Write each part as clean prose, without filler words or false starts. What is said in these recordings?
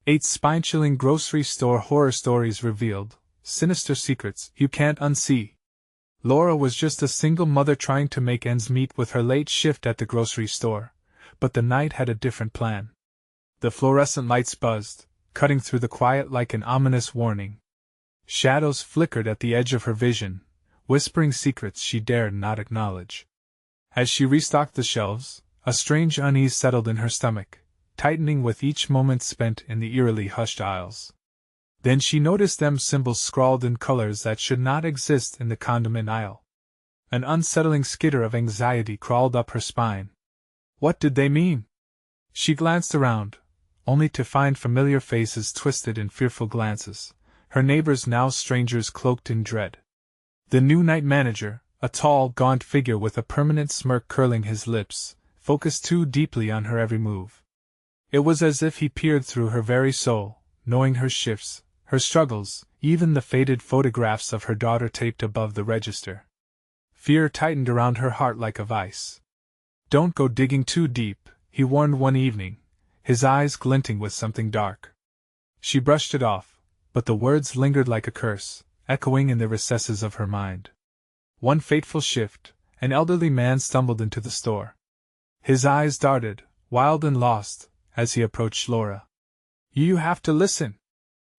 8 spine-chilling grocery store horror stories revealed, sinister secrets you can't unsee. Laura was just a single mother trying to make ends meet with her late shift at the grocery store, but the night had a different plan. The fluorescent lights buzzed, cutting through the quiet like an ominous warning. Shadows flickered at the edge of her vision, whispering secrets she dared not acknowledge. As she restocked the shelves, a strange unease settled in her stomach, tightening with each moment spent in the eerily hushed aisles. Then she noticed them symbols scrawled in colors that should not exist in the condiment aisle. An unsettling skitter of anxiety crawled up her spine. What did they mean? She glanced around, only to find familiar faces twisted in fearful glances, her neighbors now strangers cloaked in dread. The new night manager, a tall, gaunt figure with a permanent smirk curling his lips, focused too deeply on her every move. It was as if he peered through her very soul, knowing her shifts, her struggles, even the faded photographs of her daughter taped above the register. Fear tightened around her heart like a vice. Don't go digging too deep, he warned one evening, his eyes glinting with something dark. She brushed it off, but the words lingered like a curse, echoing in the recesses of her mind. One fateful shift, an elderly man stumbled into the store. His eyes darted, wild and lost, as he approached Laura. You have to listen.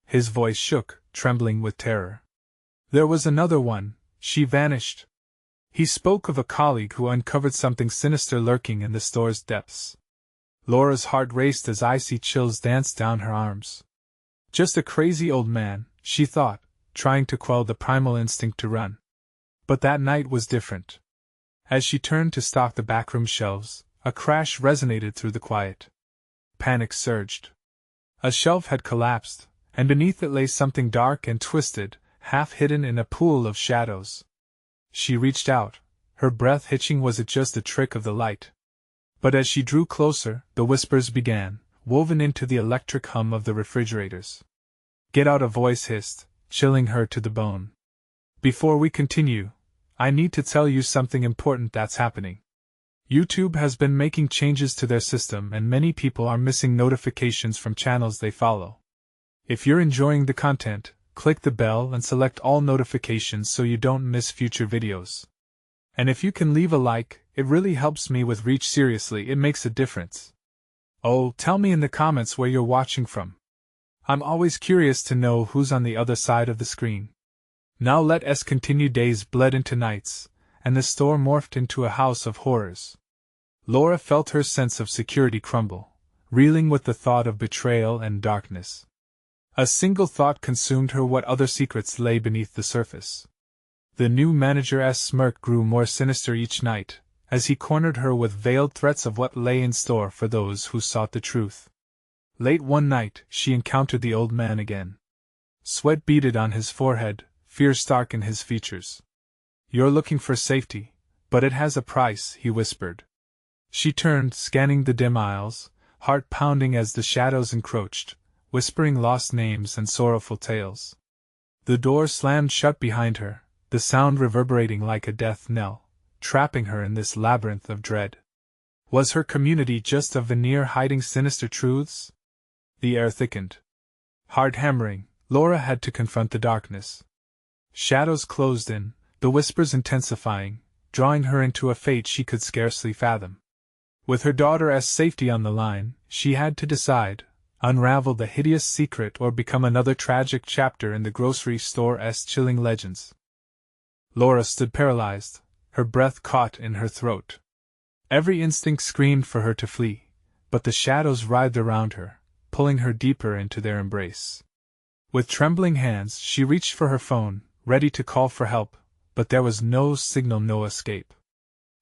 His voice shook, trembling with terror. There was another one, she vanished. He spoke of a colleague who uncovered something sinister lurking in the store's depths. Laura's heart raced as icy chills danced down her arms. Just a crazy old man, she thought, trying to quell the primal instinct to run. But that night was different. As she turned to stock the backroom shelves, a crash resonated through the quiet. Panic surged. A shelf had collapsed, and beneath it lay something dark and twisted, half hidden in a pool of shadows. She reached out, her breath hitching. Was it just a trick of the light? But as she drew closer, the whispers began, woven into the electric hum of the refrigerators. Get out, a voice hissed, chilling her to the bone. Before we continue, I need to tell you something important that's happening. YouTube has been making changes to their system and many people are missing notifications from channels they follow. If you're enjoying the content, click the bell and select all notifications so you don't miss future videos. And if you can leave a like, it really helps me with reach. Seriously, it makes a difference. Oh, tell me in the comments where you're watching from. I'm always curious to know who's on the other side of the screen. Now let us continue. Days bled into nights, and the store morphed into a house of horrors. Laura felt her sense of security crumble, reeling with the thought of betrayal and darkness. A single thought consumed her: what other secrets lay beneath the surface? The new manager's smirk grew more sinister each night, as he cornered her with veiled threats of what lay in store for those who sought the truth. Late one night, she encountered the old man again. Sweat beaded on his forehead, fear stark in his features. You're looking for safety, but it has a price, he whispered. She turned, scanning the dim aisles, heart pounding as the shadows encroached, whispering lost names and sorrowful tales. The door slammed shut behind her, the sound reverberating like a death knell, trapping her in this labyrinth of dread. Was her community just a veneer hiding sinister truths? The air thickened. Hard hammering, Laura had to confront the darkness. Shadows closed in, the whispers intensifying, drawing her into a fate she could scarcely fathom. With her daughter's safety on the line, she had to decide: unravel the hideous secret or become another tragic chapter in the grocery store's chilling legends. Laura stood paralyzed, her breath caught in her throat. Every instinct screamed for her to flee, but the shadows writhed around her, pulling her deeper into their embrace. With trembling hands, she reached for her phone, ready to call for help, but there was no signal, no escape.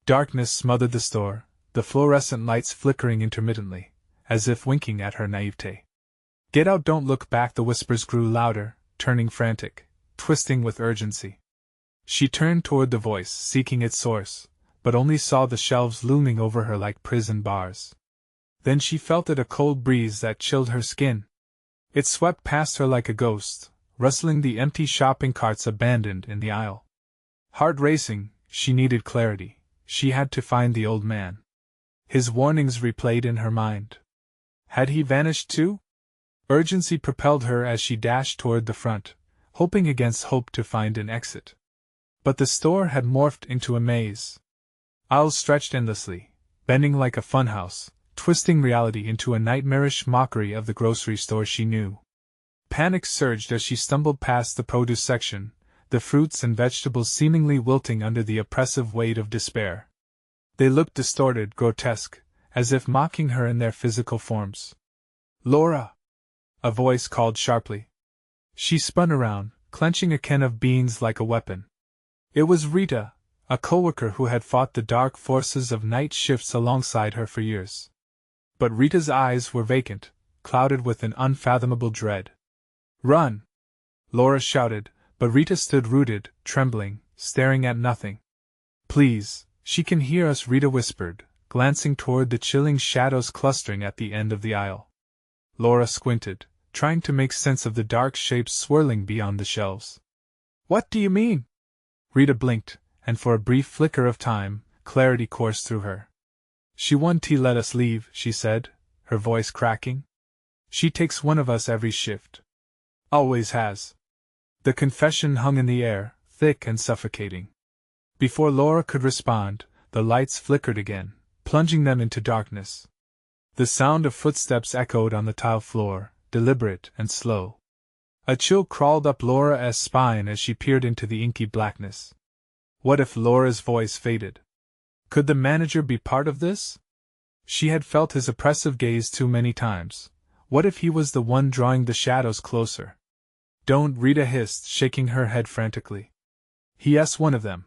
Darkness smothered the store, the fluorescent lights flickering intermittently, as if winking at her naivete. Get out, don't look back, the whispers grew louder, turning frantic, twisting with urgency. She turned toward the voice, seeking its source, but only saw the shelves looming over her like prison bars. Then she felt it, a cold breeze that chilled her skin. It swept past her like a ghost, rustling the empty shopping carts abandoned in the aisle. Heart racing, she needed clarity. She had to find the old man. His warnings replayed in her mind. Had he vanished too? Urgency propelled her as she dashed toward the front, hoping against hope to find an exit. But the store had morphed into a maze. Aisles stretched endlessly, bending like a funhouse, twisting reality into a nightmarish mockery of the grocery store she knew. Panic surged as she stumbled past the produce section, the fruits and vegetables seemingly wilting under the oppressive weight of despair. They looked distorted, grotesque, as if mocking her in their physical forms. "Laura!" a voice called sharply. She spun around, clenching a can of beans like a weapon. It was Rita, a coworker who had fought the dark forces of night shifts alongside her for years. But Rita's eyes were vacant, clouded with an unfathomable dread. "Run!" Laura shouted, but Rita stood rooted, trembling, staring at nothing. "Please, she can hear us," Rita whispered, glancing toward the chilling shadows clustering at the end of the aisle. Laura squinted, trying to make sense of the dark shapes swirling beyond the shelves. "What do you mean?" Rita blinked, and for a brief flicker of time, clarity coursed through her. "She won't let us leave," she said, her voice cracking. "She takes one of us every shift. Always has." The confession hung in the air, thick and suffocating. Before Laura could respond, the lights flickered again, plunging them into darkness. The sound of footsteps echoed on the tile floor, deliberate and slow. A chill crawled up Laura's spine as she peered into the inky blackness. What if Laura's voice faded? Could the manager be part of this? She had felt his oppressive gaze too many times. What if he was the one drawing the shadows closer? "Don't," Rita hissed, shaking her head frantically. "Yes, one of them."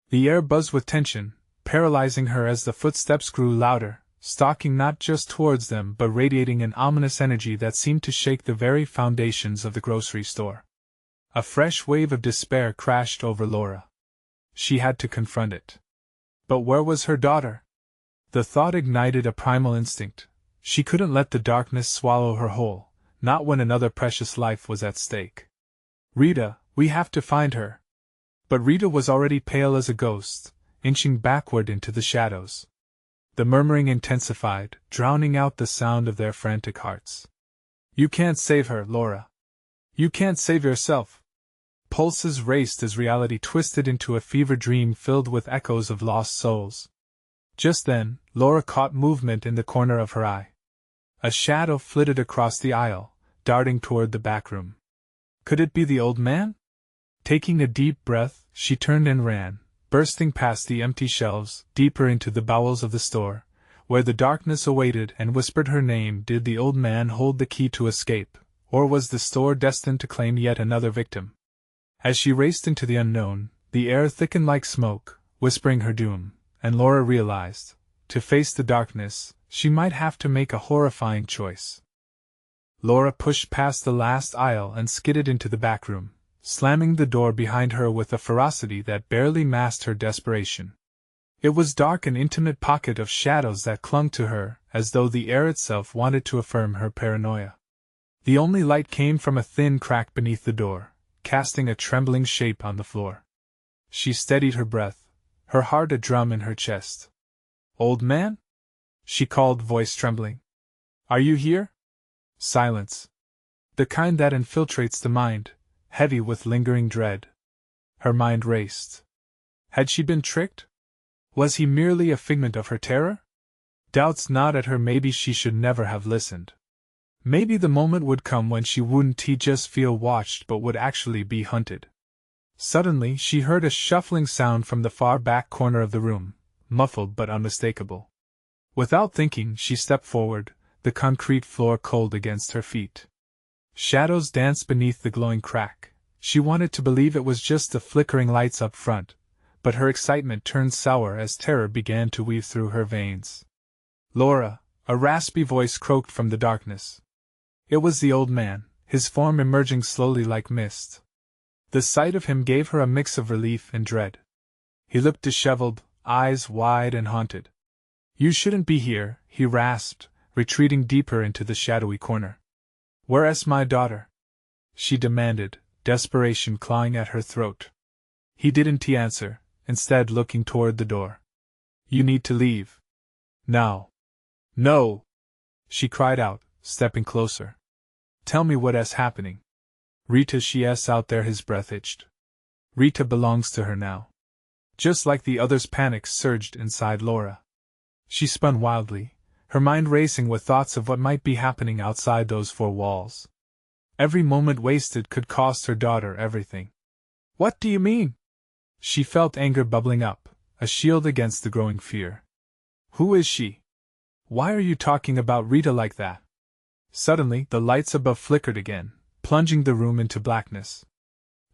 The air buzzed with tension, paralyzing her as the footsteps grew louder, stalking not just towards them but radiating an ominous energy that seemed to shake the very foundations of the grocery store. A fresh wave of despair crashed over Laura. She had to confront it. But where was her daughter? The thought ignited a primal instinct. She couldn't let the darkness swallow her whole, not when another precious life was at stake. "Rita, we have to find her." But Rita was already pale as a ghost, inching backward into the shadows. The murmuring intensified, drowning out the sound of their frantic hearts. "You can't save her, Laura. You can't save yourself." Pulses raced as reality twisted into a fever dream filled with echoes of lost souls. Just then, Laura caught movement in the corner of her eye. A shadow flitted across the aisle, darting toward the back room. Could it be the old man? Taking a deep breath, she turned and ran, bursting past the empty shelves, deeper into the bowels of the store, where the darkness awaited and whispered her name. Did the old man hold the key to escape, or was the store destined to claim yet another victim? As she raced into the unknown, the air thickened like smoke, whispering her doom, and Laura realized, to face the darkness, she might have to make a horrifying choice. Laura pushed past the last aisle and skidded into the back room, slamming the door behind her with a ferocity that barely masked her desperation. It was a dark and intimate pocket of shadows that clung to her, as though the air itself wanted to affirm her paranoia. The only light came from a thin crack beneath the door, casting a trembling shape on the floor. She steadied her breath, her heart a drum in her chest. "Old man?" she called, voice trembling. "Are you here?" Silence. The kind that infiltrates the mind, heavy with lingering dread. Her mind raced. Had she been tricked? Was he merely a figment of her terror? Doubts gnawed at her. Maybe she should never have listened. Maybe the moment would come when she wouldn't just feel watched but would actually be hunted. Suddenly she heard a shuffling sound from the far back corner of the room, muffled but unmistakable. Without thinking, she stepped forward, the concrete floor cold against her feet. Shadows danced beneath the glowing crack. She wanted to believe it was just the flickering lights up front, but her excitement turned sour as terror began to weave through her veins. "Laura," a raspy voice croaked from the darkness. It was the old man, his form emerging slowly like mist. The sight of him gave her a mix of relief and dread. He looked disheveled, eyes wide and haunted. "You shouldn't be here," he rasped, retreating deeper into the shadowy corner. "Where's my daughter?" she demanded, desperation clawing at her throat. He didn't answer, instead looking toward the door. "You need to leave. Now." "No!" she cried out, stepping closer. Tell me what's happening. Rita, she's out there, his breath itched. Rita belongs to her now. Just like the others, panic surged inside Laura. She spun wildly, her mind racing with thoughts of what might be happening outside those four walls. Every moment wasted could cost her daughter everything. What do you mean? She felt anger bubbling up, a shield against the growing fear. Who is she? Why are you talking about Rita like that? Suddenly, the lights above flickered again, plunging the room into blackness.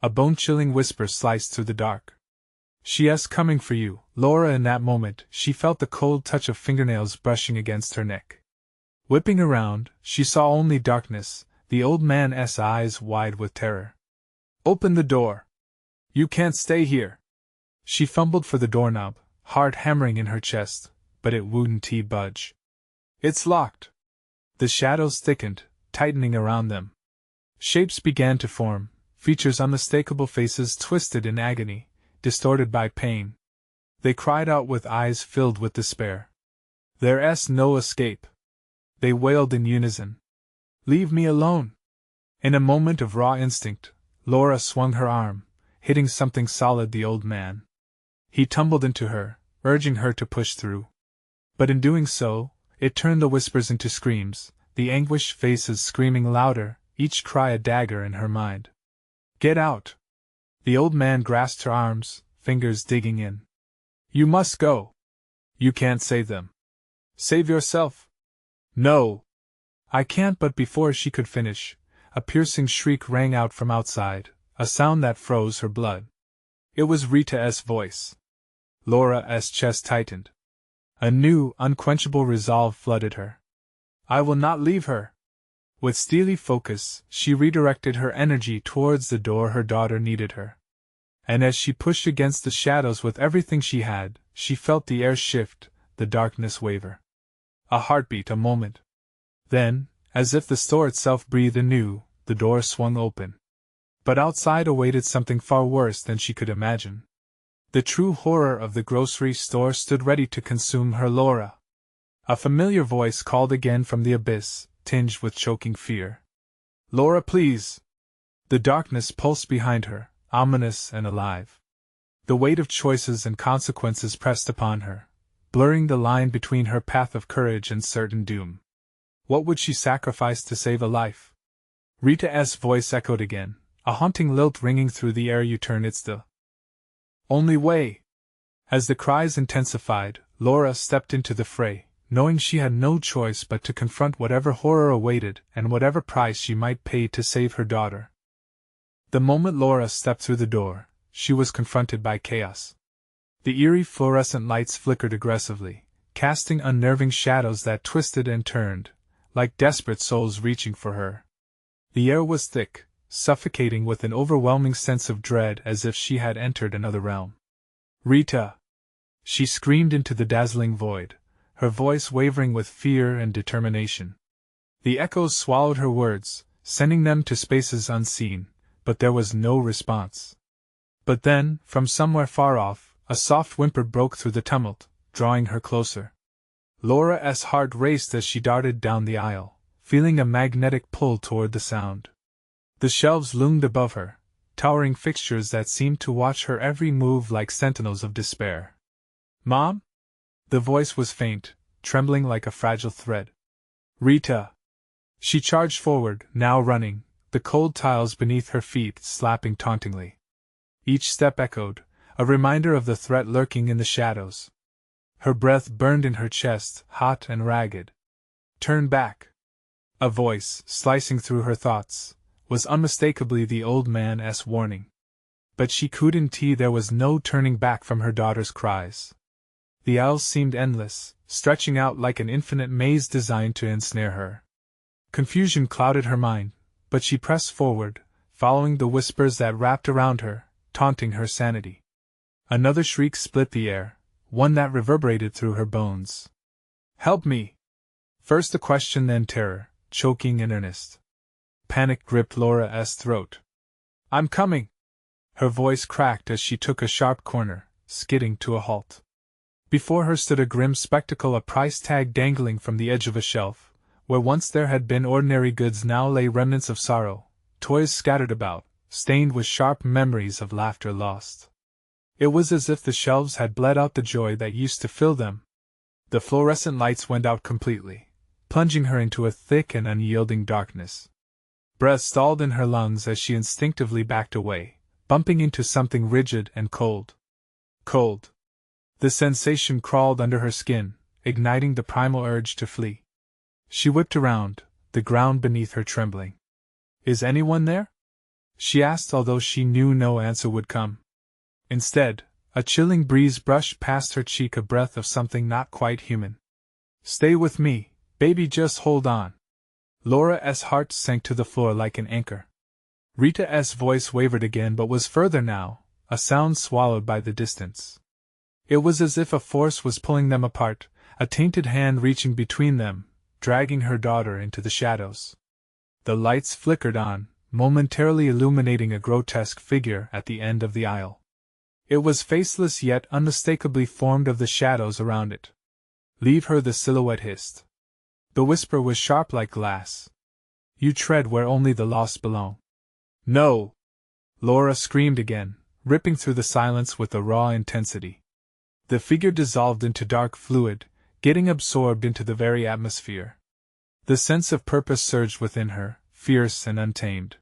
A bone-chilling whisper sliced through the dark. She's coming for you, Laura. In that moment, she felt the cold touch of fingernails brushing against her neck. Whipping around, she saw only darkness, the old man's eyes wide with terror. Open the door. You can't stay here. She fumbled for the doorknob, heart hammering in her chest, but it wouldn't budge. It's locked. The shadows thickened, tightening around them. Shapes began to form, features unmistakable, faces twisted in agony, distorted by pain. They cried out with eyes filled with despair. There's no escape. They wailed in unison. Leave me alone. In a moment of raw instinct, Laura swung her arm, hitting something solid the old man. He tumbled into her, urging her to push through. But in doing so, it turned the whispers into screams, the anguished faces screaming louder, each cry a dagger in her mind. Get out! The old man grasped her arms, fingers digging in. You must go. You can't save them. Save yourself. No! I can't. But before she could finish, a piercing shriek rang out from outside, a sound that froze her blood. It was Rita's voice. Laura's chest tightened. A new, unquenchable resolve flooded her. I will not leave her. With steely focus, she redirected her energy towards the door. Her daughter needed her. And as she pushed against the shadows with everything she had, she felt the air shift, the darkness waver. A heartbeat, a moment. Then, as if the store itself breathed anew, the door swung open. But outside awaited something far worse than she could imagine. The true horror of the grocery store stood ready to consume her. Laura. A familiar voice called again from the abyss, tinged with choking fear. Laura, please! The darkness pulsed behind her, ominous and alive. The weight of choices and consequences pressed upon her, blurring the line between her path of courage and certain doom. What would she sacrifice to save a life? Rita's voice echoed again, a haunting lilt ringing through the air. You turn, it's the only way. As the cries intensified, Laura stepped into the fray, knowing she had no choice but to confront whatever horror awaited and whatever price she might pay to save her daughter. The moment Laura stepped through the door, she was confronted by chaos. The eerie fluorescent lights flickered aggressively, casting unnerving shadows that twisted and turned, like desperate souls reaching for her. The air was thick, suffocating with an overwhelming sense of dread, as if she had entered another realm. Rita! She screamed into the dazzling void, her voice wavering with fear and determination. The echoes swallowed her words, sending them to spaces unseen, but there was no response. But then, from somewhere far off, a soft whimper broke through the tumult, drawing her closer. Laura's heart raced as she darted down the aisle, feeling a magnetic pull toward the sound. The shelves loomed above her, towering fixtures that seemed to watch her every move like sentinels of despair. Mom? The voice was faint, trembling like a fragile thread. Rita! She charged forward, now running, the cold tiles beneath her feet slapping tauntingly. Each step echoed, a reminder of the threat lurking in the shadows. Her breath burned in her chest, hot and ragged. Turn back! A voice, slicing through her thoughts, was unmistakably the old man's warning. But she couldn't there was no turning back from her daughter's cries. The aisles seemed endless, stretching out like an infinite maze designed to ensnare her. Confusion clouded her mind, but she pressed forward, following the whispers that wrapped around her, taunting her sanity. Another shriek split the air, one that reverberated through her bones. Help me! First a question, then terror, choking and earnest. Panic gripped Laura's throat. I'm coming! Her voice cracked as she took a sharp corner, skidding to a halt. Before her stood a grim spectacle, a price tag dangling from the edge of a shelf, Where once there had been ordinary goods now lay remnants of sorrow, toys scattered about, stained with sharp memories of laughter lost. It was as if the shelves had bled out the joy that used to fill them. The fluorescent lights went out completely, plunging her into a thick and unyielding darkness. Breath stalled in her lungs as she instinctively backed away, bumping into something rigid and cold. Cold. The sensation crawled under her skin, igniting the primal urge to flee. She whipped around, the ground beneath her trembling. "Is anyone there?" she asked, although she knew no answer would come. Instead, a chilling breeze brushed past her cheek, a breath of something not quite human. "Stay with me, baby, just hold on." Laura's heart sank to the floor like an anchor. Rita's voice wavered again, but was further now, a sound swallowed by the distance. It was as if a force was pulling them apart, a tainted hand reaching between them, dragging her daughter into the shadows. The lights flickered on, momentarily illuminating a grotesque figure at the end of the aisle. It was faceless yet unmistakably formed of the shadows around it. "Leave her," the silhouette hissed. The whisper was sharp like glass. "You tread where only the lost belong." "No!" Laura screamed again, ripping through the silence with a raw intensity. The figure dissolved into dark fluid, getting absorbed into the very atmosphere. The sense of purpose surged within her, fierce and untamed.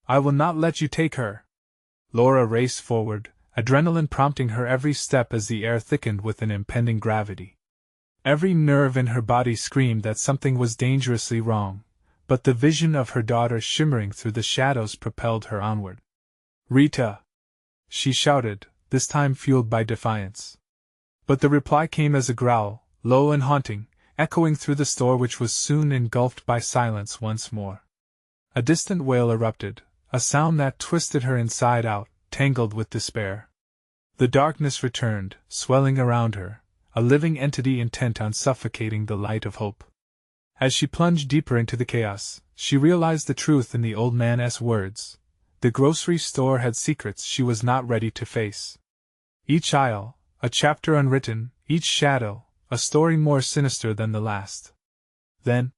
"I will not let you take her!" Laura raced forward, adrenaline prompting her every step as the air thickened with an impending gravity. Every nerve in her body screamed that something was dangerously wrong, but the vision of her daughter shimmering through the shadows propelled her onward. "Rita!" she shouted, this time fueled by defiance. But the reply came as a growl, low and haunting, echoing through the store, which was soon engulfed by silence once more. A distant wail erupted, a sound that twisted her inside out, tangled with despair. The darkness returned, swelling around her, a living entity intent on suffocating the light of hope. As she plunged deeper into the chaos, she realized the truth in the old man's words. The grocery store had secrets she was not ready to face. Each aisle, a chapter unwritten, each shadow, a story more sinister than the last. Then,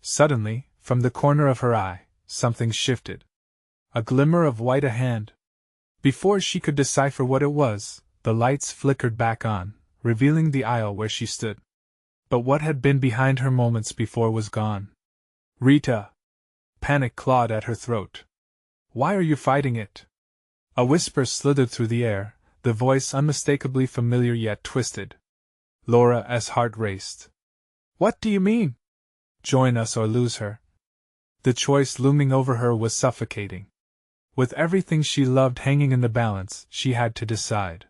suddenly, from the corner of her eye, something shifted. A glimmer of white, a hand. Before she could decipher what it was, the lights flickered back on, revealing the aisle where she stood. But what had been behind her moments before was gone. "Rita!" Panic clawed at her throat. "Why are you fighting it?" A whisper slithered through the air, the voice unmistakably familiar yet twisted. Laura's heart raced. "What do you mean?" "Join us or lose her." The choice looming over her was suffocating. With everything she loved hanging in the balance, she had to decide.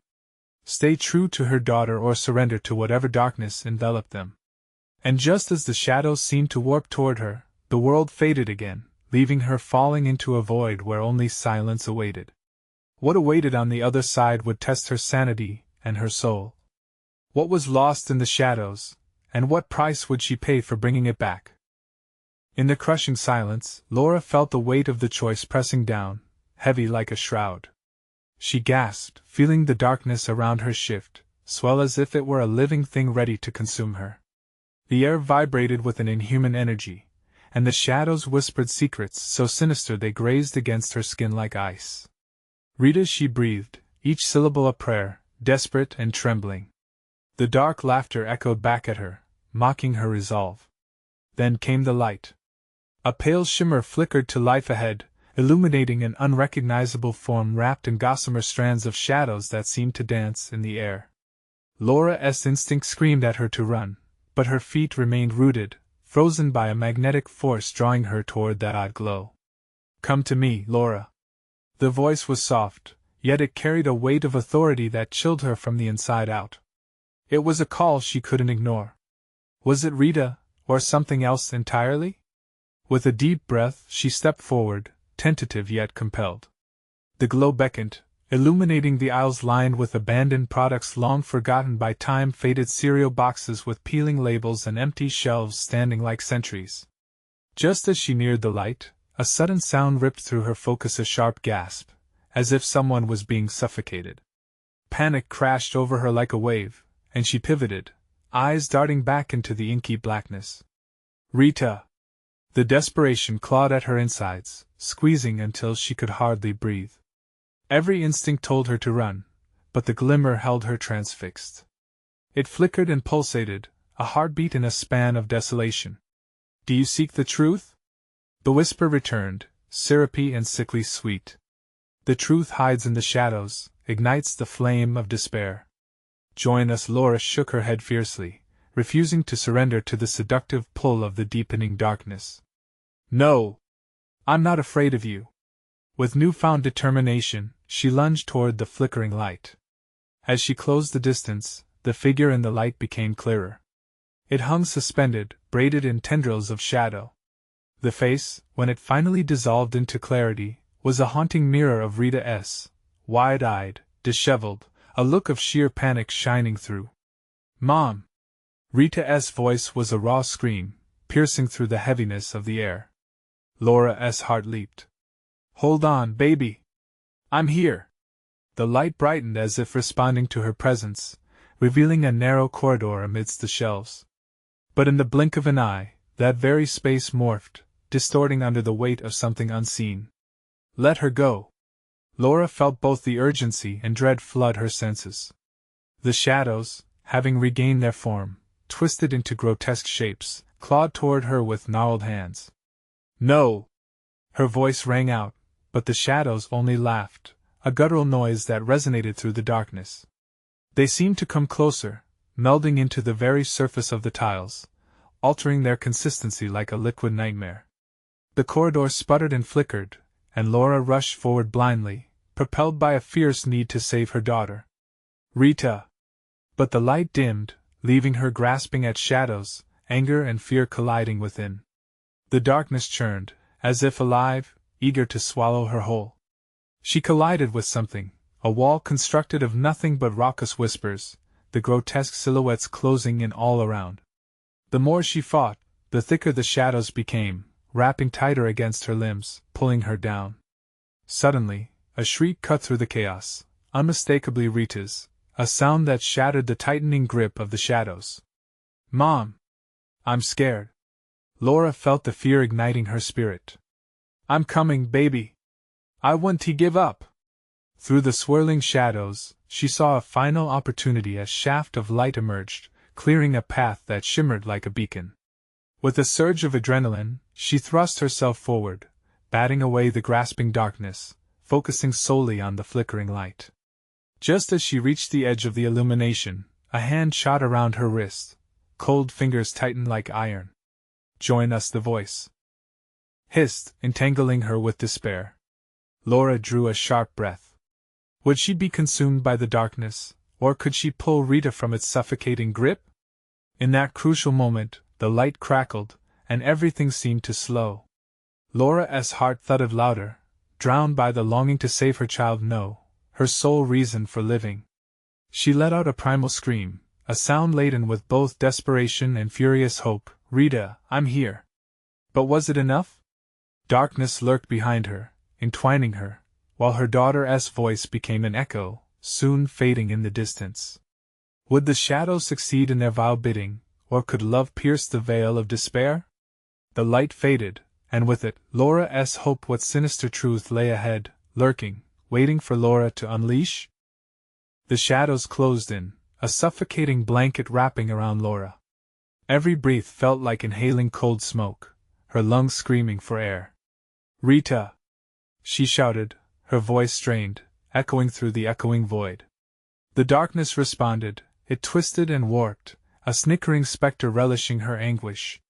Stay true to her daughter or surrender to whatever darkness enveloped them. And just as the shadows seemed to warp toward her, the world faded again, leaving her falling into a void where only silence awaited. What awaited on the other side would test her sanity and her soul. What was lost in the shadows, and what price would she pay for bringing it back? In the crushing silence, Laura felt the weight of the choice pressing down, heavy like a shroud. She gasped, feeling the darkness around her shift, swell as if it were a living thing ready to consume her. The air vibrated with an inhuman energy, and the shadows whispered secrets so sinister they grazed against her skin like ice. "Rita," she breathed, each syllable a prayer, desperate and trembling. The dark laughter echoed back at her, mocking her resolve. Then came the light. A pale shimmer flickered to life ahead, illuminating an unrecognizable form wrapped in gossamer strands of shadows that seemed to dance in the air. Laura's instinct screamed at her to run, but her feet remained rooted, frozen by a magnetic force drawing her toward that odd glow. "Come to me, Laura." The voice was soft, yet it carried a weight of authority that chilled her from the inside out. It was a call she couldn't ignore. Was it Rita, or something else entirely? With a deep breath, she stepped forward, tentative yet compelled. The glow beckoned, illuminating the aisles lined with abandoned products long forgotten by time, faded cereal boxes with peeling labels and empty shelves standing like sentries. Just as she neared the light, a sudden sound ripped through her focus, a sharp gasp, as if someone was being suffocated. Panic crashed over her like a wave, and she pivoted, eyes darting back into the inky blackness. Rita! The desperation clawed at her insides, squeezing until she could hardly breathe. Every instinct told her to run, but the glimmer held her transfixed. It flickered and pulsated, a heartbeat in a span of desolation. Do you seek the truth? The whisper returned, syrupy and sickly sweet. The truth hides in the shadows, ignites the flame of despair. Join us. Laura shook her head fiercely, refusing to surrender to the seductive pull of the deepening darkness. No! I'm not afraid of you. With newfound determination, she lunged toward the flickering light. As she closed the distance, the figure in the light became clearer. It hung suspended, braided in tendrils of shadow. The face, when it finally dissolved into clarity, was a haunting mirror of Rita S., wide-eyed, disheveled, a look of sheer panic shining through. Mom! Rita S.'s voice was a raw scream, piercing through the heaviness of the air. Laura S.'s heart leaped. Hold on, baby! I'm here! The light brightened as if responding to her presence, revealing a narrow corridor amidst the shelves. But in the blink of an eye, that very space morphed, distorting under the weight of something unseen. Let her go! Laura felt both the urgency and dread flood her senses. The shadows, having regained their form, twisted into grotesque shapes, clawed toward her with gnarled hands. No! Her voice rang out, but the shadows only laughed, a guttural noise that resonated through the darkness. They seemed to come closer, melding into the very surface of the tiles, altering their consistency like a liquid nightmare. The corridor sputtered and flickered, and Laura rushed forward blindly, propelled by a fierce need to save her daughter. Rita! But the light dimmed, leaving her grasping at shadows, anger and fear colliding within. The darkness churned, as if alive, eager to swallow her whole. She collided with something, a wall constructed of nothing but raucous whispers, the grotesque silhouettes closing in all around. The more she fought, the thicker the shadows became, wrapping tighter against her limbs, pulling her down. Suddenly, a shriek cut through the chaos, unmistakably Rita's, a sound that shattered the tightening grip of the shadows. Mom! I'm scared. Laura felt the fear igniting her spirit. I'm coming, baby! I want to give up! Through the swirling shadows, she saw a final opportunity. A shaft of light emerged, clearing a path that shimmered like a beacon. With a surge of adrenaline, she thrust herself forward, batting away the grasping darkness, focusing solely on the flickering light. Just as she reached the edge of the illumination, a hand shot around her wrist, cold fingers tightened like iron. Join us, the voice hissed, entangling her with despair. Laura drew a sharp breath. Would she be consumed by the darkness, or could she pull Rita from its suffocating grip? In that crucial moment, the light crackled, and everything seemed to slow. Laura's heart thudded louder, drowned by the longing to save her child. No, her sole reason for living. She let out a primal scream, a sound laden with both desperation and furious hope. Rita, I'm here. But was it enough? Darkness lurked behind her, entwining her, while her daughter's voice became an echo, soon fading in the distance. Would the shadows succeed in their vile bidding, or could love pierce the veil of despair? The light faded, and with it, Laura's hope. What sinister truth lay ahead, lurking, waiting for Laura to unleash? The shadows closed in, a suffocating blanket wrapping around Laura. Every breath felt like inhaling cold smoke, her lungs screaming for air. Rita! She shouted, her voice strained, echoing through the echoing void. The darkness responded, it twisted and warped, a snickering specter relishing her anguish.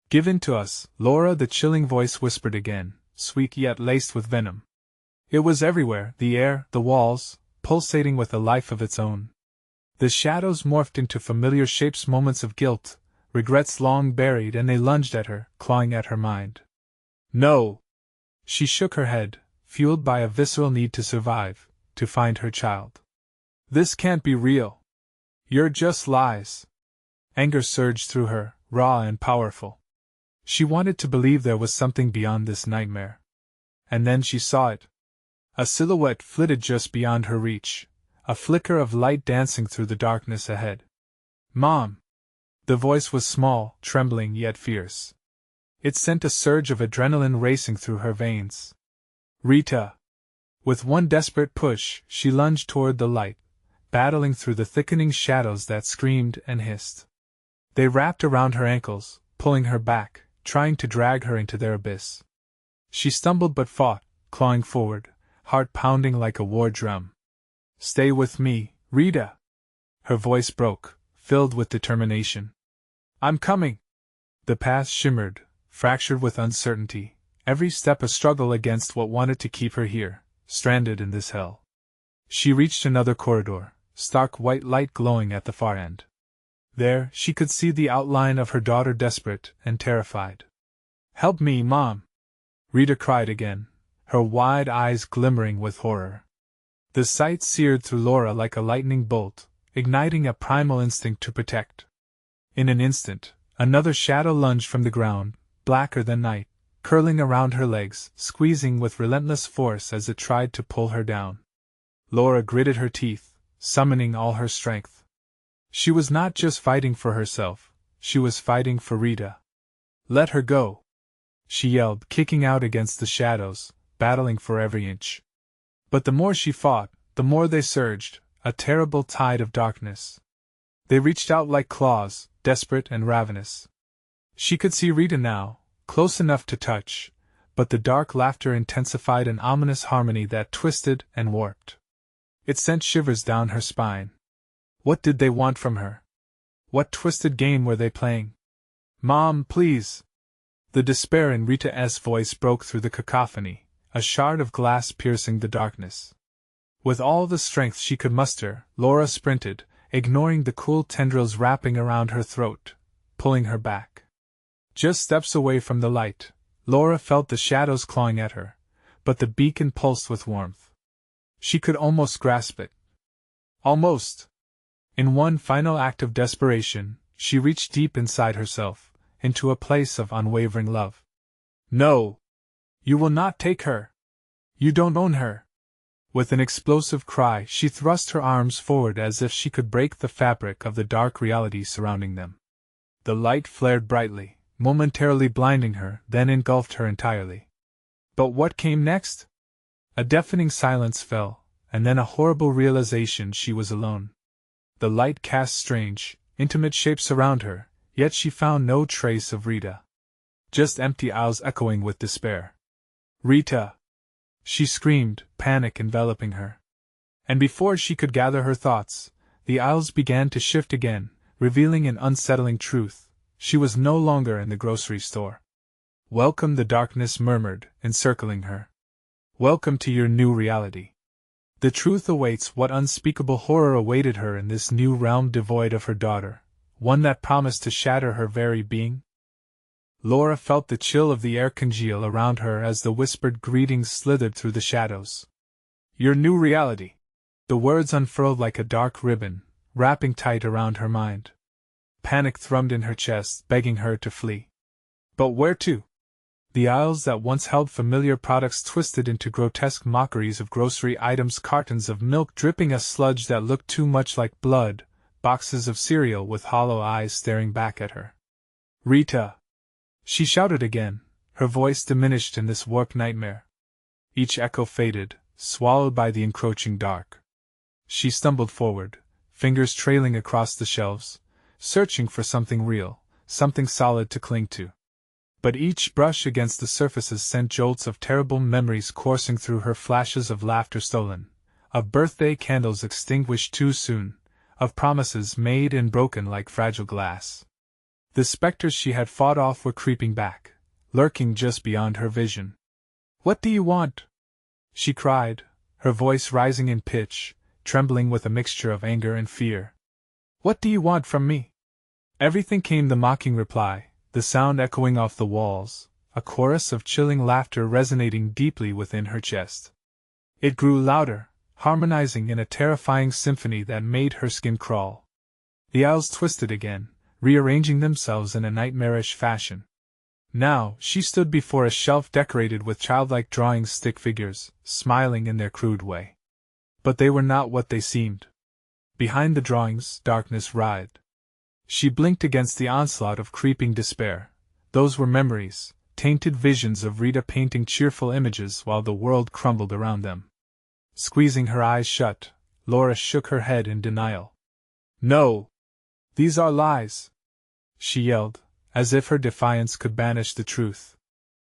Give in to us, Laura, the chilling voice whispered again, sweet yet laced with venom. It was everywhere, the air, the walls, pulsating with a life of its own. The shadows morphed into familiar shapes, moments of guilt, regrets long buried, and they lunged at her, clawing at her mind. No! She shook her head, fueled by a visceral need to survive, to find her child. This can't be real. You're just lies. Anger surged through her, raw and powerful. She wanted to believe there was something beyond this nightmare. And then she saw it. A silhouette flitted just beyond her reach, a flicker of light dancing through the darkness ahead. Mom! The voice was small, trembling yet fierce. It sent a surge of adrenaline racing through her veins. Rita! With one desperate push, she lunged toward the light, battling through the thickening shadows that screamed and hissed. They wrapped around her ankles, pulling her back, trying to drag her into their abyss. She stumbled but fought, clawing forward, heart pounding like a war drum. "Stay with me, Rita!" Her voice broke, filled with determination. "I'm coming!" The path shimmered, fractured with uncertainty, every step a struggle against what wanted to keep her here, stranded in this hell. She reached another corridor, stark white light glowing at the far end. There, she could see the outline of her daughter, desperate and terrified. "Help me, Mom!" Rita cried again, her wide eyes glimmering with horror. The sight seared through Laura like a lightning bolt, igniting a primal instinct to protect. In an instant, another shadow lunged from the ground, blacker than night, curling around her legs, squeezing with relentless force as it tried to pull her down. Laura gritted her teeth, summoning all her strength. She was not just fighting for herself, she was fighting for Rita. "Let her go!" she yelled, kicking out against the shadows, battling for every inch. But the more she fought, the more they surged, a terrible tide of darkness. They reached out like claws, desperate and ravenous. She could see Rita now, close enough to touch, but the dark laughter intensified an ominous harmony that twisted and warped. It sent shivers down her spine. What did they want from her? What twisted game were they playing? "Mom, please!" The despair in Rita's voice broke through the cacophony, a shard of glass piercing the darkness. With all the strength she could muster, Laura sprinted, ignoring the cool tendrils wrapping around her throat, pulling her back. Just steps away from the light, Laura felt the shadows clawing at her, but the beacon pulsed with warmth. She could almost grasp it. Almost! In one final act of desperation, she reached deep inside herself, into a place of unwavering love. "No! You will not take her! You don't own her!" With an explosive cry, she thrust her arms forward as if she could break the fabric of the dark reality surrounding them. The light flared brightly, momentarily blinding her, then engulfed her entirely. But what came next? A deafening silence fell, and then a horrible realization she was alone. The light cast strange, intimate shapes around her, yet she found no trace of Rita. Just empty aisles echoing with despair. "Rita!" she screamed, panic enveloping her. And before she could gather her thoughts, the aisles began to shift again, revealing an unsettling truth: she was no longer in the grocery store. "Welcome," the darkness murmured, encircling her. "Welcome to your new reality. The truth awaits." What unspeakable horror awaited her in this new realm devoid of her daughter, one that promised to shatter her very being? Laura felt the chill of the air congeal around her as the whispered greetings slithered through the shadows. "Your new reality." The words unfurled like a dark ribbon, wrapping tight around her mind. Panic thrummed in her chest, begging her to flee. But where to? The aisles that once held familiar products twisted into grotesque mockeries of grocery items: cartons of milk dripping a sludge that looked too much like blood, boxes of cereal with hollow eyes staring back at her. "Rita!" she shouted again, her voice diminished in this warped nightmare. Each echo faded, swallowed by the encroaching dark. She stumbled forward, fingers trailing across the shelves, searching for something real, something solid to cling to. But each brush against the surfaces sent jolts of terrible memories coursing through her: flashes of laughter stolen, of birthday candles extinguished too soon, of promises made and broken like fragile glass. The specters she had fought off were creeping back, lurking just beyond her vision. "What do you want?" she cried, her voice rising in pitch, trembling with a mixture of anger and fear. "What do you want from me?" "Everything," came the mocking reply, the sound echoing off the walls, a chorus of chilling laughter resonating deeply within her chest. It grew louder, harmonizing in a terrifying symphony that made her skin crawl. The aisles twisted again, rearranging themselves in a nightmarish fashion. Now, she stood before a shelf decorated with childlike drawing stick figures, smiling in their crude way. But they were not what they seemed. Behind the drawings, darkness writhed. She blinked against the onslaught of creeping despair, Those were memories, tainted visions of Rita painting cheerful images while the world crumbled around them. Squeezing her eyes shut, Laura shook her head in denial. "No! These are lies!" she yelled, as if her defiance could banish the truth.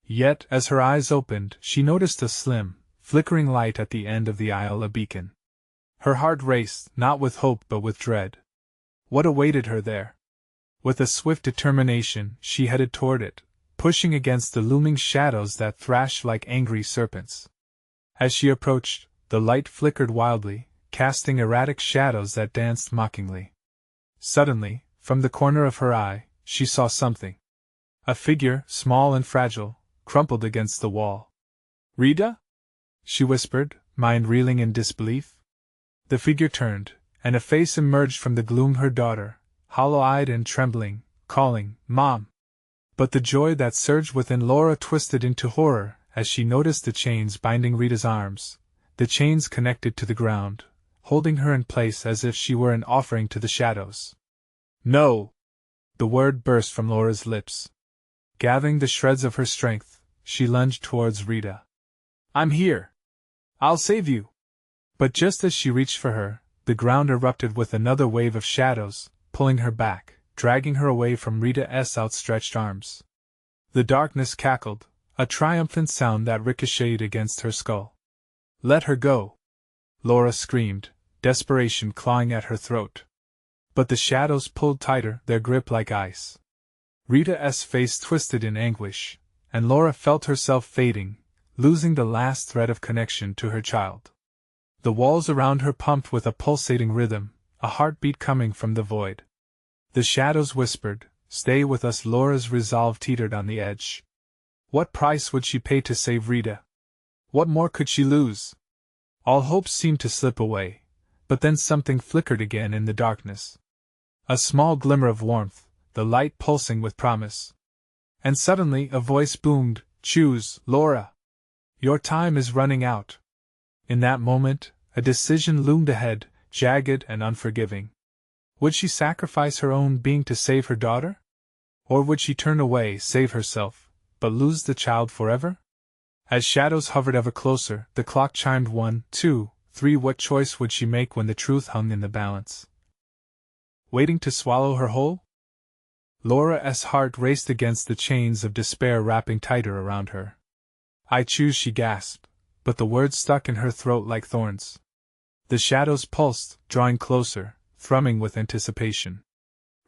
Yet, as her eyes opened, she noticed a slim, flickering light at the end of the aisle, a beacon. Her heart raced, not with hope but with dread. What awaited her there? With a swift determination, she headed toward it, pushing against the looming shadows that thrashed like angry serpents. As she approached, the light flickered wildly, casting erratic shadows that danced mockingly. Suddenly, from the corner of her eye, she saw something. A figure, small and fragile, crumpled against the wall. "Rita?" she whispered, mind reeling in disbelief. The figure turned, and a face emerged from the gloom, her daughter, hollow-eyed and trembling, calling, "Mom!" But the joy that surged within Laura twisted into horror as she noticed the chains binding Rita's arms, the chains connected to the ground, holding her in place as if she were an offering to the shadows. "No!" The word burst from Laura's lips. Gathering the shreds of her strength, she lunged towards Rita. "I'm here! I'll save you!" But just as she reached for her, the ground erupted with another wave of shadows, pulling her back, dragging her away from Rita's outstretched arms. The darkness cackled, a triumphant sound that ricocheted against her skull. "Let her go!" Laura screamed, desperation clawing at her throat. But the shadows pulled tighter, their grip like ice. Rita's face twisted in anguish, and Laura felt herself fading, losing the last thread of connection to her child. The walls around her pumped with a pulsating rhythm, a heartbeat coming from the void. The shadows whispered, "Stay with us." Laura's resolve teetered on the edge. What price would she pay to save Rita? What more could she lose? All hopes seemed to slip away, but then something flickered again in the darkness. A small glimmer of warmth, the light pulsing with promise. And suddenly a voice boomed, "Choose, Laura! Your time is running out." In that moment, a decision loomed ahead, jagged and unforgiving. Would she sacrifice her own being to save her daughter? Or would she turn away, save herself, but lose the child forever? As shadows hovered ever closer, the clock chimed 1, 2, 3. What choice would she make when the truth hung in the balance? Waiting to swallow her whole? Laura's heart raced against the chains of despair wrapping tighter around her. "I choose," she gasped, but the words stuck in her throat like thorns. The shadows pulsed, drawing closer, thrumming with anticipation.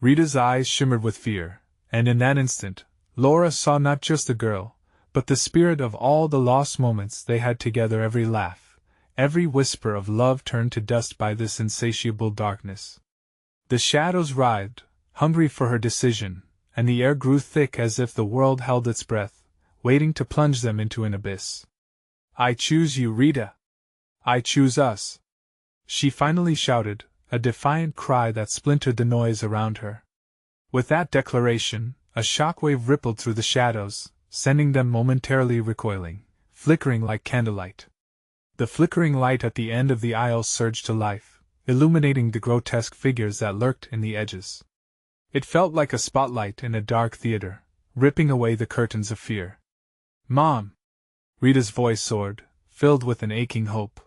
Rita's eyes shimmered with fear, and in that instant, Laura saw not just the girl, but the spirit of all the lost moments they had together, every laugh, every whisper of love turned to dust by this insatiable darkness. The shadows writhed, hungry for her decision, and the air grew thick as if the world held its breath, waiting to plunge them into an abyss. "I choose you, Rita! I choose us!" she finally shouted, a defiant cry that splintered the noise around her. With that declaration, a shockwave rippled through the shadows, sending them momentarily recoiling, flickering like candlelight. The flickering light at the end of the aisle surged to life, illuminating the grotesque figures that lurked in the edges. It felt like a spotlight in a dark theater, ripping away the curtains of fear. "Mom!" Rita's voice soared, filled with an aching hope.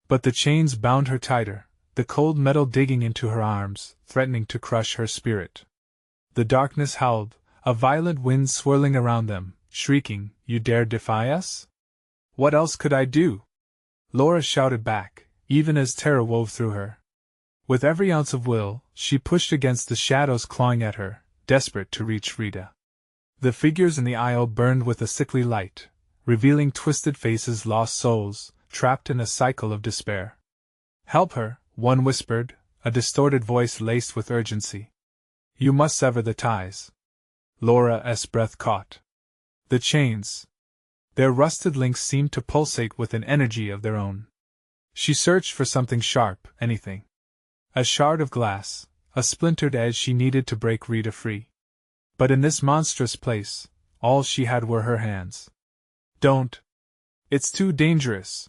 But the chains bound her tighter, the cold metal digging into her arms, threatening to crush her spirit. The darkness howled, a violent wind swirling around them, shrieking, "You dare defy us? What else could I do?" Laura shouted back, even as terror wove through her. With every ounce of will, she pushed against the shadows clawing at her, desperate to reach Rita. The figures in the aisle burned with a sickly light, revealing twisted faces, lost souls, trapped in a cycle of despair. "Help her," one whispered, a distorted voice laced with urgency. "You must sever the ties." Laura's breath caught. The chains. Their rusted links seemed to pulsate with an energy of their own. She searched for something sharp, anything. A shard of glass, a splintered edge she needed to break Rita free. But in this monstrous place, all she had were her hands. "Don't! It's too dangerous!"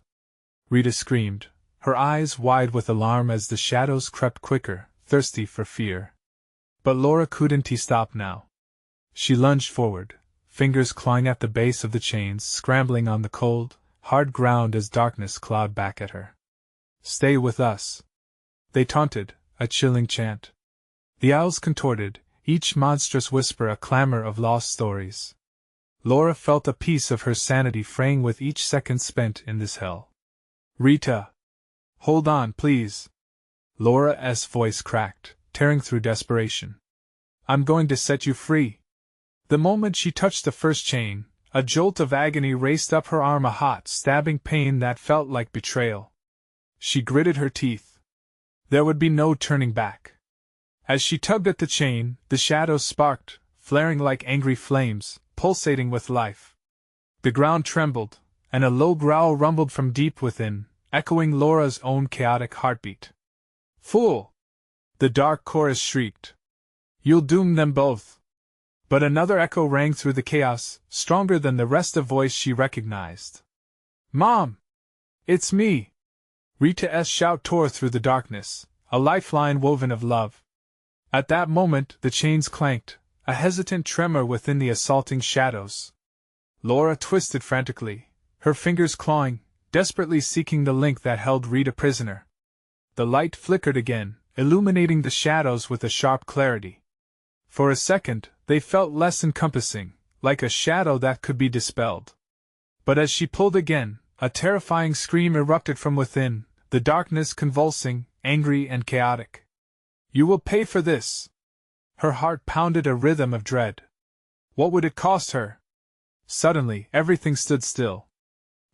Rita screamed, her eyes wide with alarm as the shadows crept quicker, thirsty for fear. But Laura couldn't stop now. She lunged forward, fingers clawing at the base of the chains, scrambling on the cold, hard ground as darkness clawed back at her. "Stay with us," they taunted, a chilling chant. The owls contorted, each monstrous whisper a clamor of lost stories. Laura felt a piece of her sanity fraying with each second spent in this hell. "Rita! Hold on, please!" Laura's voice cracked, tearing through desperation. "I'm going to set you free." The moment she touched the first chain, a jolt of agony raced up her arm, a hot, stabbing pain that felt like betrayal. She gritted her teeth. There would be no turning back. As she tugged at the chain, the shadows sparked, flaring like angry flames, pulsating with life. The ground trembled, and a low growl rumbled from deep within, echoing Laura's own chaotic heartbeat. "Fool!" the dark chorus shrieked. "You'll doom them both!" But another echo rang through the chaos, stronger than the rest, a voice she recognized. "Mom! It's me!" Rita's shout tore through the darkness, a lifeline woven of love. At that moment, the chains clanked, a hesitant tremor within the assaulting shadows. Laura twisted frantically, her fingers clawing, desperately seeking the link that held Rita prisoner. The light flickered again, illuminating the shadows with a sharp clarity. For a second, they felt less encompassing, like a shadow that could be dispelled. But as she pulled again, a terrifying scream erupted from within, the darkness convulsing, angry and chaotic. "You will pay for this!" Her heart pounded a rhythm of dread. What would it cost her? Suddenly, everything stood still.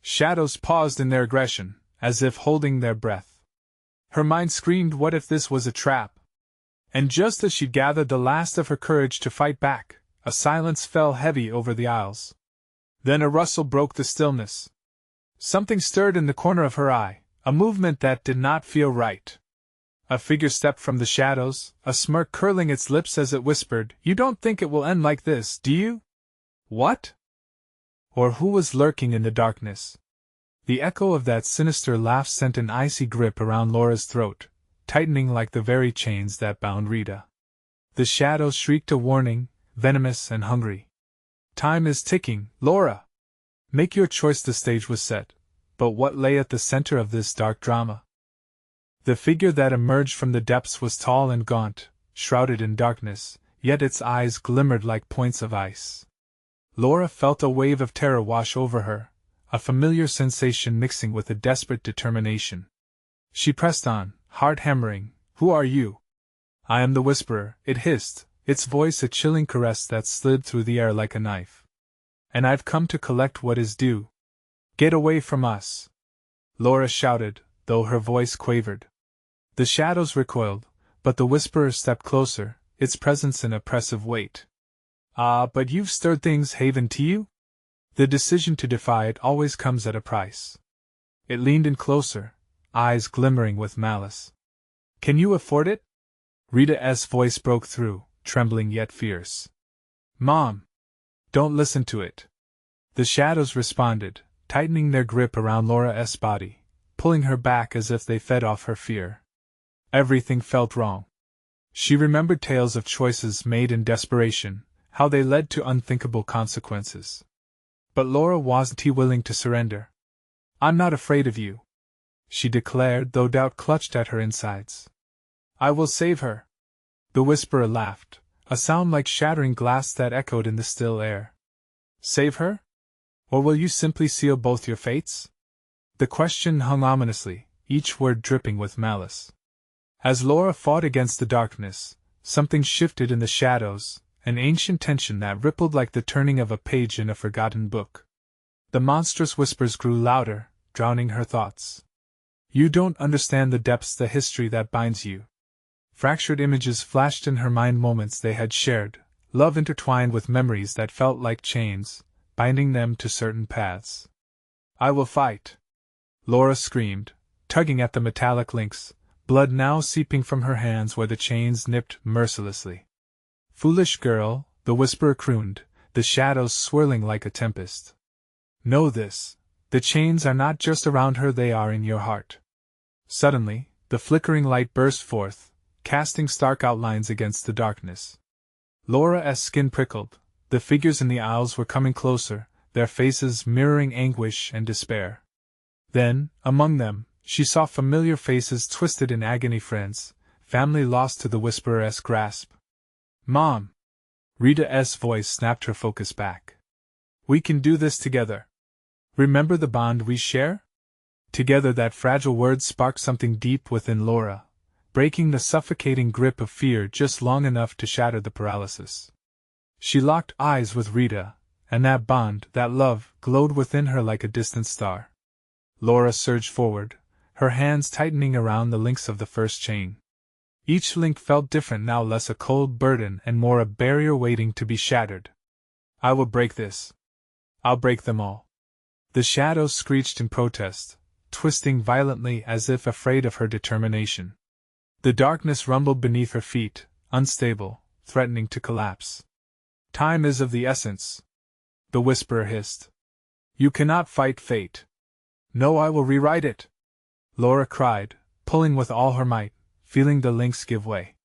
Shadows paused in their aggression, as if holding their breath. Her mind screamed, what if this was a trap? And just as she gathered the last of her courage to fight back, a silence fell heavy over the aisles. Then a rustle broke the stillness. Something stirred in the corner of her eye, a movement that did not feel right. A figure stepped from the shadows, a smirk curling its lips as it whispered, "You don't think it will end like this, do you?" What? Or who was lurking in the darkness? The echo of that sinister laugh sent an icy grip around Laura's throat, tightening like the very chains that bound Rita. The shadows shrieked a warning, venomous and hungry. "Time is ticking, Laura! Make your choice." The stage was set, but what lay at the center of this dark drama? The figure that emerged from the depths was tall and gaunt, shrouded in darkness, yet its eyes glimmered like points of ice. Laura felt a wave of terror wash over her, a familiar sensation mixing with a desperate determination. She pressed on, heart hammering. "Who are you?" "I am the Whisperer," it hissed, its voice a chilling caress that slid through the air like a knife. "And I've come to collect what is due." "Get away from us!" Laura shouted, though her voice quavered. The shadows recoiled, but the Whisperer stepped closer, its presence an oppressive weight. "Ah, but you've stirred things, haven't you?" The decision to defy it always comes at a price. It leaned in closer, eyes glimmering with malice. "Can you afford it?" Rita's voice broke through, trembling yet fierce. "Mom! Don't listen to it." The shadows responded, tightening their grip around Laura's body, pulling her back as if they fed off her fear. Everything felt wrong. She remembered tales of choices made in desperation, how they led to unthinkable consequences. But Laura wasn't willing to surrender. "I'm not afraid of you," she declared, though doubt clutched at her insides. "I will save her." The Whisperer laughed, a sound like shattering glass that echoed in the still air. "Save her? Or will you simply seal both your fates?" The question hung ominously, each word dripping with malice. As Laura fought against the darkness, something shifted in the shadows, an ancient tension that rippled like the turning of a page in a forgotten book. The monstrous whispers grew louder, drowning her thoughts. "You don't understand the depths, the history that binds you." Fractured images flashed in her mind, moments they had shared, love intertwined with memories that felt like chains, binding them to certain paths. "I will fight!" Laura screamed, tugging at the metallic links, blood now seeping from her hands where the chains nipped mercilessly. "Foolish girl," the Whisperer crooned, the shadows swirling like a tempest. "Know this, the chains are not just around her, they are in your heart." Suddenly, the flickering light burst forth, casting stark outlines against the darkness. Laura's skin prickled, The figures in the aisles were coming closer, their faces mirroring anguish and despair. Then, among them, she saw familiar faces twisted in agony, friends, family lost to the Whisperer's grasp. Mom! Rita's voice snapped her focus back. We can do this together. Remember the bond we share? Together, that fragile word sparked something deep within Laura, breaking the suffocating grip of fear just long enough to shatter the paralysis. She locked eyes with Rita, and that bond, that love, glowed within her like a distant star. Laura surged forward, her hands tightening around the links of the first chain. Each link felt different now, less a cold burden and more a barrier waiting to be shattered. I will break this. I'll break them all. The shadows screeched in protest, twisting violently as if afraid of her determination. The darkness rumbled beneath her feet, unstable, threatening to collapse. Time is of the essence, the Whisperer hissed. You cannot fight fate. No, I will rewrite it, Laura cried, pulling with all her might, feeling the links give way.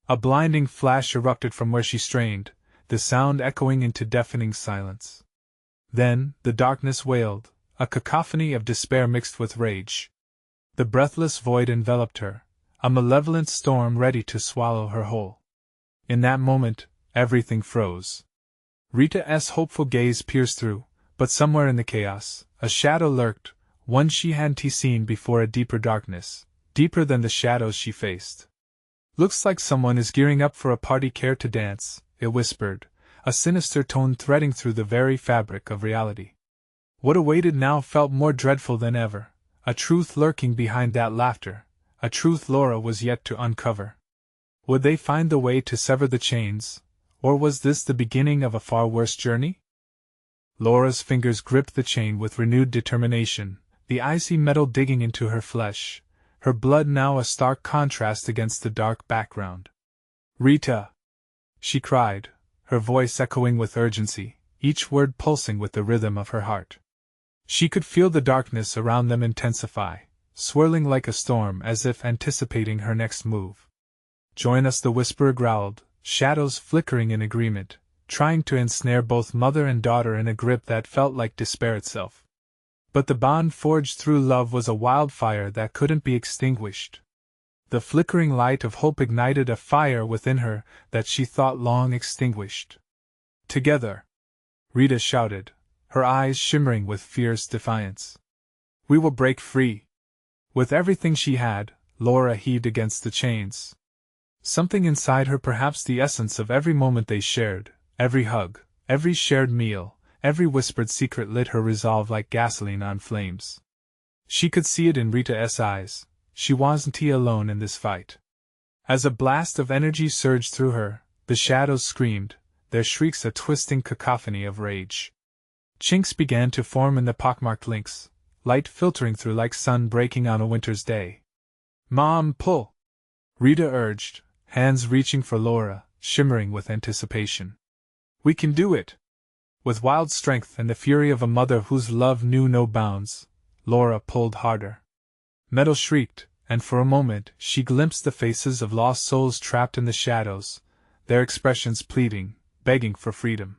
A blinding flash erupted from where she strained, the sound echoing into deafening silence. Then, the darkness wailed, a cacophony of despair mixed with rage. The breathless void enveloped her, a malevolent storm ready to swallow her whole. In that moment, everything froze. Rita's hopeful gaze pierced through, but somewhere in the chaos, a shadow lurked, one she hadn't seen before, a deeper darkness, deeper than the shadows she faced. Looks like someone is gearing up for a party. Care to dance, it whispered, a sinister tone threading through the very fabric of reality. What awaited now felt more dreadful than ever, a truth lurking behind that laughter, a truth Laura was yet to uncover. Would they find the way to sever the chains, or was this the beginning of a far worse journey? Laura's fingers gripped the chain with renewed determination, the icy metal digging into her flesh, her blood now a stark contrast against the dark background. Rita! She cried, her voice echoing with urgency, each word pulsing with the rhythm of her heart. She could feel the darkness around them intensify, swirling like a storm as if anticipating her next move. Join us, the Whisperer growled, shadows flickering in agreement, trying to ensnare both mother and daughter in a grip that felt like despair itself. But the bond forged through love was a wildfire that couldn't be extinguished. The flickering light of hope ignited a fire within her that she thought long extinguished. Together! Rita shouted, her eyes shimmering with fierce defiance. We will break free! With everything she had, Laura heaved against the chains. Something inside her, perhaps the essence of every moment they shared, every hug, every shared meal, every whispered secret, lit her resolve like gasoline on flames. She could see it in Rita's eyes. She wasn't alone in this fight. As a blast of energy surged through her, the shadows screamed, their shrieks a twisting cacophony of rage. Chinks began to form in the pockmarked links, light filtering through like sun breaking on a winter's day. Mom, pull! Rita urged, hands reaching for Laura, shimmering with anticipation. We can do it! With wild strength and the fury of a mother whose love knew no bounds, Laura pulled harder. Metal shrieked, and for a moment she glimpsed the faces of lost souls trapped in the shadows, their expressions pleading, begging for freedom.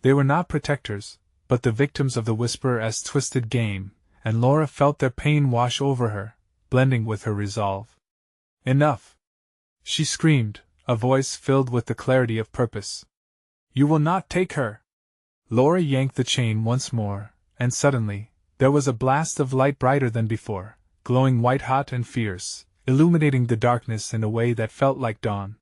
They were not protectors, but the victims of the Whisperer's twisted game, and Laura felt their pain wash over her, blending with her resolve. Enough! She screamed, a voice filled with the clarity of purpose. You will not take her! Laura yanked the chain once more, and suddenly, there was a blast of light brighter than before, glowing white-hot and fierce, illuminating the darkness in a way that felt like dawn.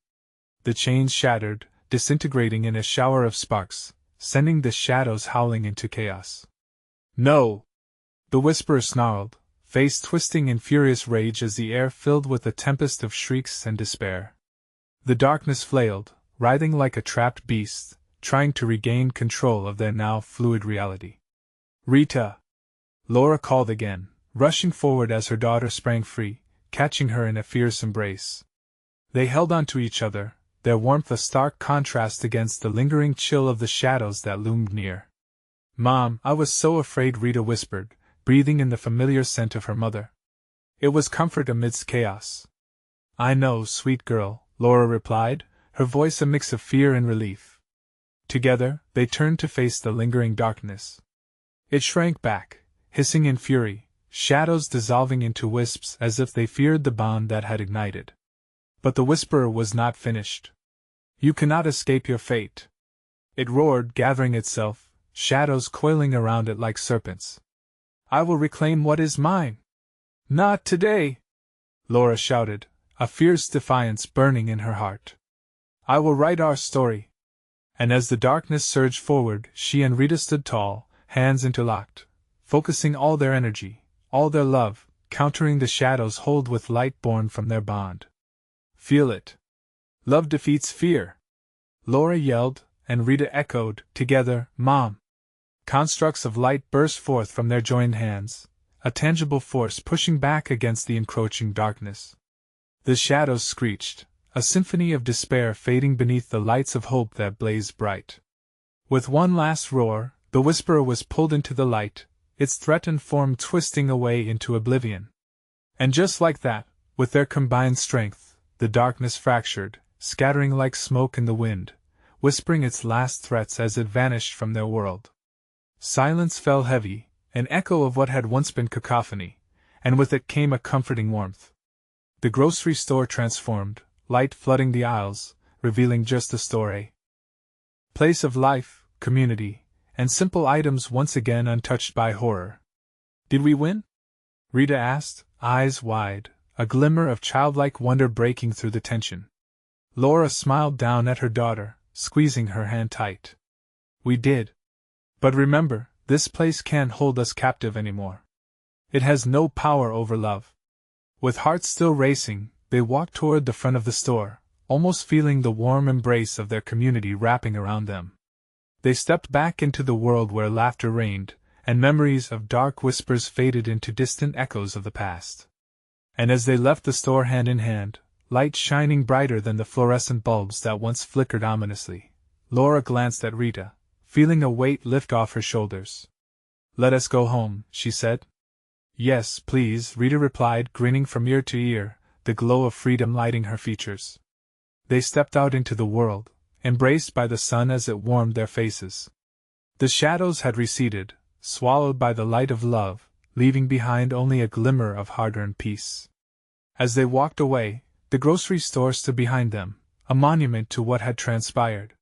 The chains shattered, disintegrating in a shower of sparks, sending the shadows howling into chaos. No! The Whisperer snarled, face twisting in furious rage as the air filled with a tempest of shrieks and despair. The darkness flailed, writhing like a trapped beast, trying to regain control of their now fluid reality. Rita! Laura called again, rushing forward as her daughter sprang free, catching her in a fierce embrace. They held on to each other, their warmth a stark contrast against the lingering chill of the shadows that loomed near. Mom, I was so afraid, Rita whispered, breathing in the familiar scent of her mother. It was comfort amidst chaos. I know, sweet girl, Laura replied, her voice a mix of fear and relief. Together, they turned to face the lingering darkness. It shrank back, hissing in fury, shadows dissolving into wisps as if they feared the bond that had ignited. But the Whisperer was not finished. You cannot escape your fate. It roared, gathering itself, shadows coiling around it like serpents. I will reclaim what is mine. Not today, Laura shouted, a fierce defiance burning in her heart. I will write our story. And as the darkness surged forward, she and Rita stood tall, hands interlocked, focusing all their energy, all their love, countering the shadow's hold with light born from their bond. Feel it. Love defeats fear. Laura yelled, and Rita echoed, together, Mom. Constructs of light burst forth from their joined hands, a tangible force pushing back against the encroaching darkness. The shadows screeched, a symphony of despair fading beneath the lights of hope that blazed bright. With one last roar, the Whisperer was pulled into the light, its threatened form twisting away into oblivion. And just like that, with their combined strength, the darkness fractured, scattering like smoke in the wind, whispering its last threats as it vanished from their world. Silence fell heavy, an echo of what had once been cacophony, and with it came a comforting warmth. The grocery store transformed, light flooding the aisles, revealing just a store, a place of life, community, and simple items once again untouched by horror. Did we win? Rita asked, eyes wide, a glimmer of childlike wonder breaking through the tension. Laura smiled down at her daughter, squeezing her hand tight. We did. But remember, this place can't hold us captive anymore. It has no power over love. With hearts still racing, they walked toward the front of the store, almost feeling the warm embrace of their community wrapping around them. They stepped back into the world where laughter reigned, and memories of dark whispers faded into distant echoes of the past. And as they left the store hand in hand, light shining brighter than the fluorescent bulbs that once flickered ominously, Laura glanced at Rita, feeling a weight lift off her shoulders. Let us go home, she said. Yes, please, Rita replied, grinning from ear to ear, the glow of freedom lighting her features. They stepped out into the world, embraced by the sun as it warmed their faces. The shadows had receded, swallowed by the light of love, leaving behind only a glimmer of hard-earned peace. As they walked away, the grocery store stood behind them, a monument to what had transpired.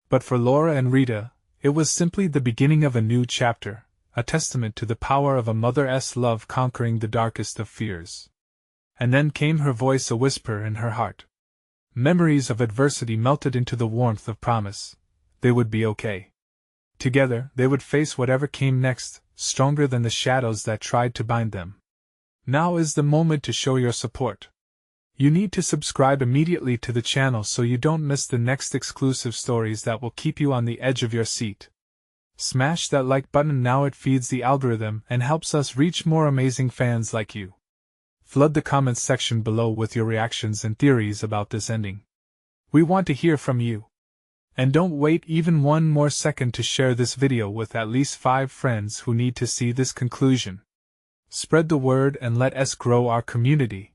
But for Laura and Rita, it was simply the beginning of a new chapter, a testament to the power of a mother's love conquering the darkest of fears. And then came her voice, a whisper in her heart. Memories of adversity melted into the warmth of promise. They would be okay. Together, they would face whatever came next, stronger than the shadows that tried to bind them. Now is the moment to show your support. You need to subscribe immediately to the channel so you don't miss the next exclusive stories that will keep you on the edge of your seat. Smash that like button now, it feeds the algorithm and helps us reach more amazing fans like you. Flood the comments section below with your reactions and theories about this ending. We want to hear from you. And don't wait even one more second to share this video with at least 5 friends who need to see this conclusion. Spread the word and let us grow our community.